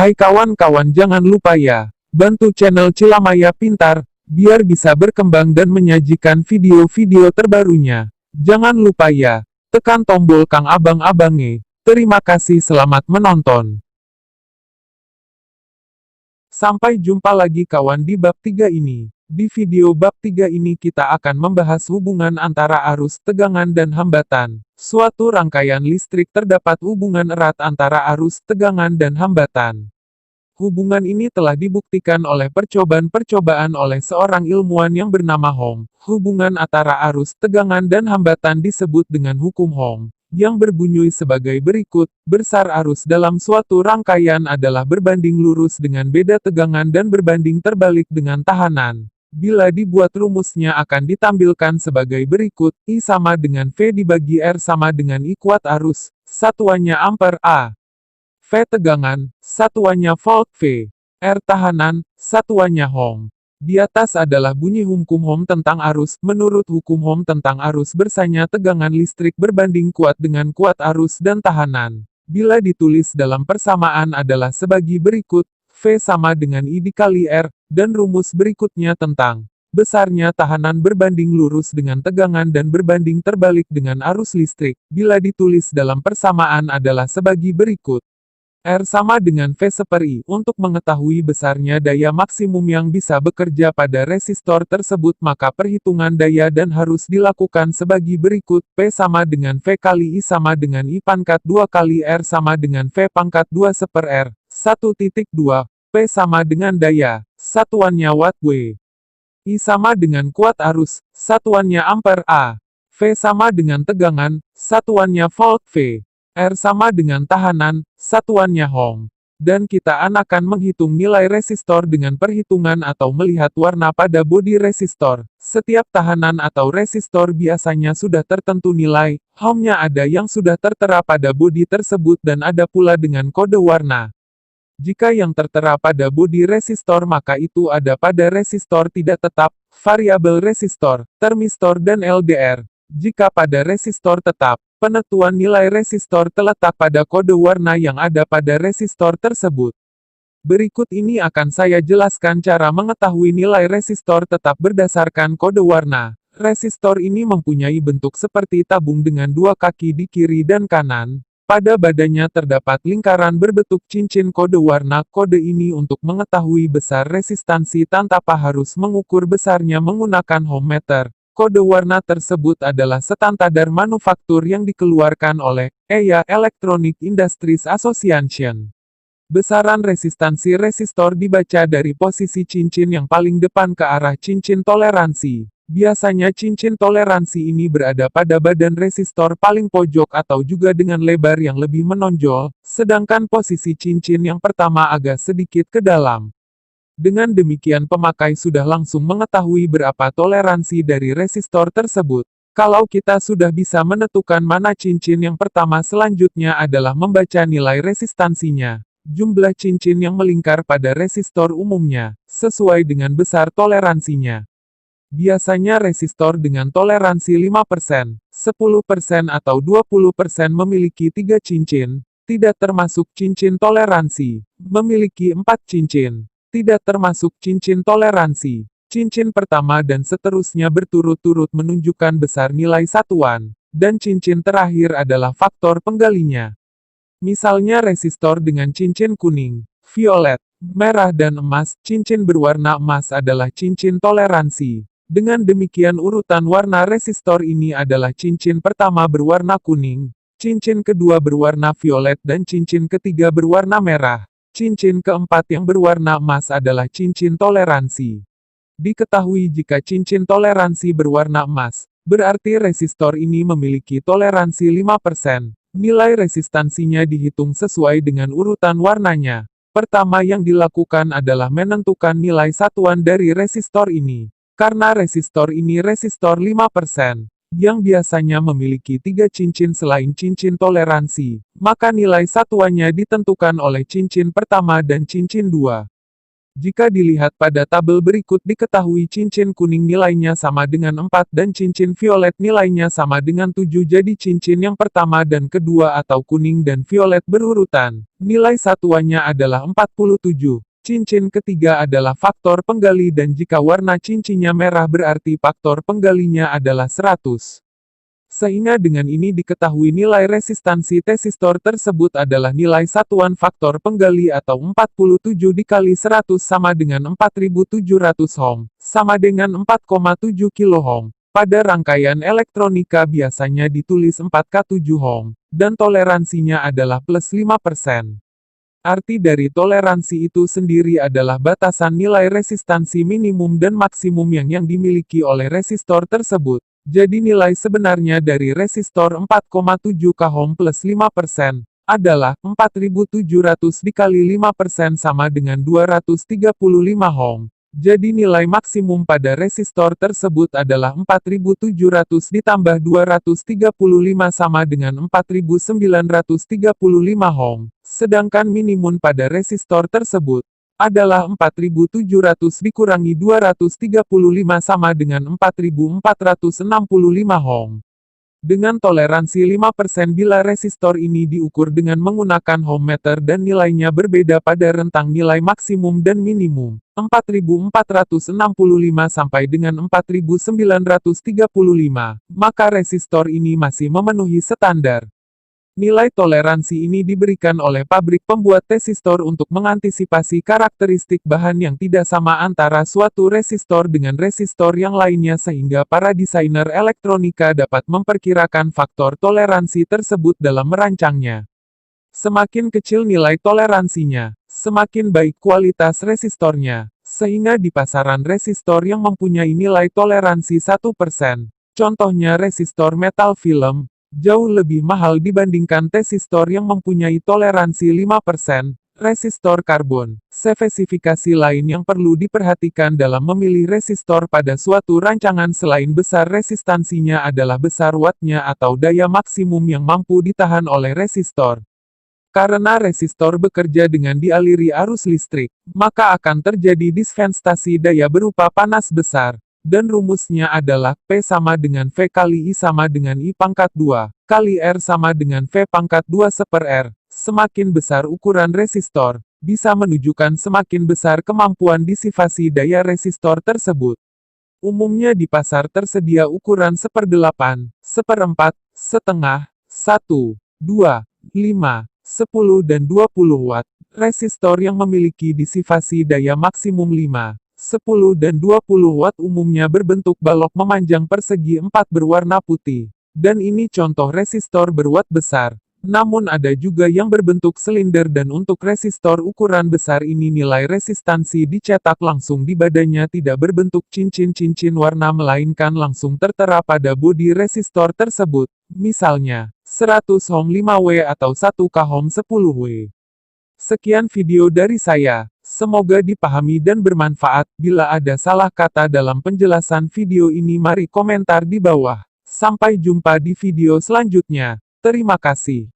Hai kawan-kawan, jangan lupa ya, bantu channel Cilamaya Pintar, biar bisa berkembang dan menyajikan video-video terbarunya. Jangan lupa ya, tekan tombol Kang Abang-abange. Terima kasih, selamat menonton. Sampai jumpa lagi kawan di bab 3 ini. Di video bab 3 ini kita akan membahas hubungan antara arus, tegangan dan hambatan. Suatu rangkaian listrik terdapat hubungan erat antara arus, tegangan dan hambatan. Hubungan ini telah dibuktikan oleh percobaan-percobaan oleh seorang ilmuwan yang bernama Hom. Hubungan antara arus, tegangan dan hambatan disebut dengan hukum Hom, yang berbunyi sebagai berikut. Besar arus dalam suatu rangkaian adalah berbanding lurus dengan beda tegangan dan berbanding terbalik dengan tahanan. Bila dibuat rumusnya akan ditampilkan sebagai berikut, I sama dengan V dibagi R sama dengan I kuat arus, satuannya ampere A. V tegangan, satuannya volt V. R tahanan, satuannya Ohm. Di atas adalah bunyi hukum Ohm tentang arus. Menurut hukum Ohm tentang arus bersanya tegangan listrik berbanding kuat dengan kuat arus dan tahanan. Bila ditulis dalam persamaan adalah sebagi berikut, V sama dengan I dikali R, dan rumus berikutnya tentang besarnya tahanan berbanding lurus dengan tegangan dan berbanding terbalik dengan arus listrik. Bila ditulis dalam persamaan adalah sebagi berikut. R sama dengan V per I. Untuk mengetahui besarnya daya maksimum yang bisa bekerja pada resistor tersebut maka perhitungan daya dan harus dilakukan sebagi berikut. P sama dengan V kali I sama dengan I pangkat 2 kali R sama dengan V pangkat 2 seper R. 1.2. P sama dengan daya, satuannya watt W. I sama dengan kuat arus, satuannya ampere A. V sama dengan tegangan, satuannya volt V. R sama dengan tahanan, satuannya Ohm. Dan kita akan menghitung nilai resistor dengan perhitungan atau melihat warna pada bodi resistor. Setiap tahanan atau resistor biasanya sudah tertentu nilai, Ohm-nya ada yang sudah tertera pada bodi tersebut dan ada pula dengan kode warna. Jika yang tertera pada bodi resistor maka itu ada pada resistor tidak tetap, variabel resistor, termistor dan LDR. Jika pada resistor tetap, penentuan nilai resistor terletak pada kode warna yang ada pada resistor tersebut. Berikut ini akan saya jelaskan cara mengetahui nilai resistor tetap berdasarkan kode warna. Resistor ini mempunyai bentuk seperti tabung dengan dua kaki di kiri dan kanan. Pada badannya terdapat lingkaran berbentuk cincin kode warna. Kode ini untuk mengetahui besar resistansi tanpa harus mengukur besarnya menggunakan ohmmeter. Kode warna tersebut adalah standar manufaktur yang dikeluarkan oleh EIA Electronic Industries Association. Besaran resistansi resistor dibaca dari posisi cincin yang paling depan ke arah cincin toleransi. Biasanya cincin toleransi ini berada pada badan resistor paling pojok atau juga dengan lebar yang lebih menonjol, sedangkan posisi cincin yang pertama agak sedikit ke dalam. Dengan demikian pemakai sudah langsung mengetahui berapa toleransi dari resistor tersebut. Kalau kita sudah bisa menentukan mana cincin yang pertama, selanjutnya adalah membaca nilai resistansinya. Jumlah cincin yang melingkar pada resistor umumnya, sesuai dengan besar toleransinya. Biasanya resistor dengan toleransi 5%, 10% atau 20% memiliki 3 cincin, tidak termasuk cincin toleransi, memiliki 4 cincin. Tidak termasuk cincin toleransi. Cincin pertama dan seterusnya berturut-turut menunjukkan besar nilai satuan, dan cincin terakhir adalah faktor penggalinya. Misalnya resistor dengan cincin kuning, violet, merah dan emas. Cincin berwarna emas adalah cincin toleransi. Dengan demikian urutan warna resistor ini adalah cincin pertama berwarna kuning, cincin kedua berwarna violet dan cincin ketiga berwarna merah. Cincin keempat yang berwarna emas adalah cincin toleransi. Diketahui jika cincin toleransi berwarna emas, berarti resistor ini memiliki toleransi 5%. Nilai resistansinya dihitung sesuai dengan urutan warnanya. Pertama yang dilakukan adalah menentukan nilai satuan dari resistor ini. Karena resistor ini resistor 5%. Yang biasanya memiliki 3 cincin selain cincin toleransi, maka nilai satuannya ditentukan oleh cincin pertama dan cincin 2. Jika dilihat pada tabel berikut diketahui cincin kuning nilainya sama dengan 4 dan cincin violet nilainya sama dengan 7, jadi cincin yang pertama dan kedua atau kuning dan violet berurutan. Nilai satuannya adalah 47. Cincin ketiga adalah faktor penggali dan jika warna cincinnya merah berarti faktor penggalinya adalah 100. Sehingga dengan ini diketahui nilai resistansi resistor tersebut adalah nilai satuan faktor penggali atau 47 dikali 100 sama dengan 4700 ohm, sama dengan 4,7 kilo-ohm. Pada rangkaian elektronika biasanya ditulis 4K 7 ohm, dan toleransinya adalah plus 5%. Arti dari toleransi itu sendiri adalah batasan nilai resistansi minimum dan maksimum yang dimiliki oleh resistor tersebut. Jadi nilai sebenarnya dari resistor 4,7 kOhm plus 5% adalah 4700 dikali 5% sama dengan 235 ohm. Jadi nilai maksimum pada resistor tersebut adalah 4700 ditambah 235 sama dengan 4935 ohm. Sedangkan minimum pada resistor tersebut adalah 4700 dikurangi 235 sama dengan 4465 ohm. Dengan toleransi 5% bila resistor ini diukur dengan menggunakan ohmmeter dan nilainya berbeda pada rentang nilai maksimum dan minimum, 4465 sampai dengan 4935, maka resistor ini masih memenuhi standar. Nilai toleransi ini diberikan oleh pabrik pembuat resistor untuk mengantisipasi karakteristik bahan yang tidak sama antara suatu resistor dengan resistor yang lainnya sehingga para desainer elektronika dapat memperkirakan faktor toleransi tersebut dalam merancangnya. Semakin kecil nilai toleransinya, semakin baik kualitas resistornya, sehingga di pasaran resistor yang mempunyai nilai toleransi 1%, contohnya resistor metal film, jauh lebih mahal dibandingkan resistor yang mempunyai toleransi 5%, resistor karbon. Spesifikasi lain yang perlu diperhatikan dalam memilih resistor pada suatu rancangan selain besar resistansinya adalah besar wattnya atau daya maksimum yang mampu ditahan oleh resistor. Karena resistor bekerja dengan dialiri arus listrik, maka akan terjadi dispensasi daya berupa panas besar. Dan rumusnya adalah, P sama dengan V kali I sama dengan I pangkat 2, kali R sama dengan V pangkat 2 seper R. Semakin besar ukuran resistor, bisa menunjukkan semakin besar kemampuan disipasi daya resistor tersebut. Umumnya di pasar tersedia ukuran 1/8, 1/4, setengah, 1, 2, 5, 10 dan 20 watt. Resistor yang memiliki disipasi daya maksimum 5, 10 dan 20 watt umumnya berbentuk balok memanjang persegi 4 berwarna putih. Dan ini contoh resistor berwatt besar. Namun ada juga yang berbentuk silinder dan untuk resistor ukuran besar ini nilai resistansi dicetak langsung di badannya tidak berbentuk cincin-cincin warna melainkan langsung tertera pada bodi resistor tersebut. Misalnya, 100 ohm 5W atau 1 kOhm 10W. Sekian video dari saya. Semoga dipahami dan bermanfaat. Bila ada salah kata dalam penjelasan video ini mari komentar di bawah. Sampai jumpa di video selanjutnya. Terima kasih.